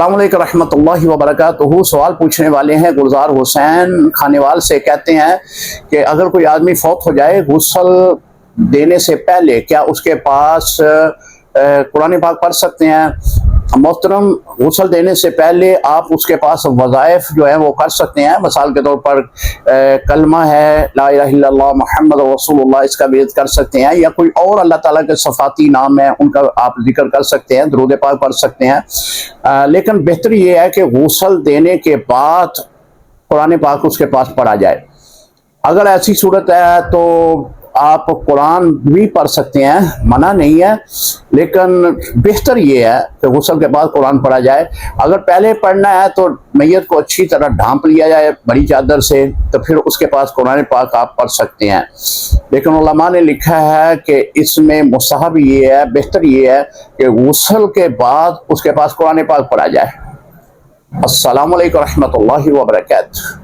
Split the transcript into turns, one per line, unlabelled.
अस्सलाम वालेकुम रहमतुल्लाहि व बरकातुहू। सवाल पूछने वाले हैं गुलजार हुसैन खानेवाल से। कहते हैं कि अगर कोई आदमी फौत हो जाए, गुस्ल देने से पहले क्या उसके पास कुरान पाक पढ़ सकते हैं? मोहतरम, गुस्ल देने से पहले आप उसके पास वज़ाइफ जो है वो कर सकते हैं। मिसाल के तौर पर कलमा है, ला इलाहा इल्लल्लाह मुहम्मद रसूलुल्लाह, इसका भी कर सकते हैं, या कोई और अल्लाह ताला के सफ़ाती नाम है उनका आप जिक्र कर सकते हैं, दुरूद पाक पढ़ सकते हैं। लेकिन बेहतर ये है कि गुस्ल देने के बाद कुरान पाक उसके पास पढ़ा जाए। अगर ऐसी सूरत है तो आप कुरान भी पढ़ सकते हैं, मना नहीं है, लेकिन बेहतर ये है कि गुस्ल के बाद कुरान पढ़ा जाए। अगर पहले पढ़ना है तो मैयत को अच्छी तरह ढांप लिया जाए बड़ी चादर से, तो फिर उसके पास कुरान पाक आप पढ़ सकते हैं। लेकिन उलमा ने लिखा है कि इसमें मुस्तहब ये है, बेहतर ये है कि गुस्ल के बाद उसके पास कुरान पाक पढ़ा जाए। अस्सलामु अलैकुम रहमतुल्लाहि व बरकातुहू।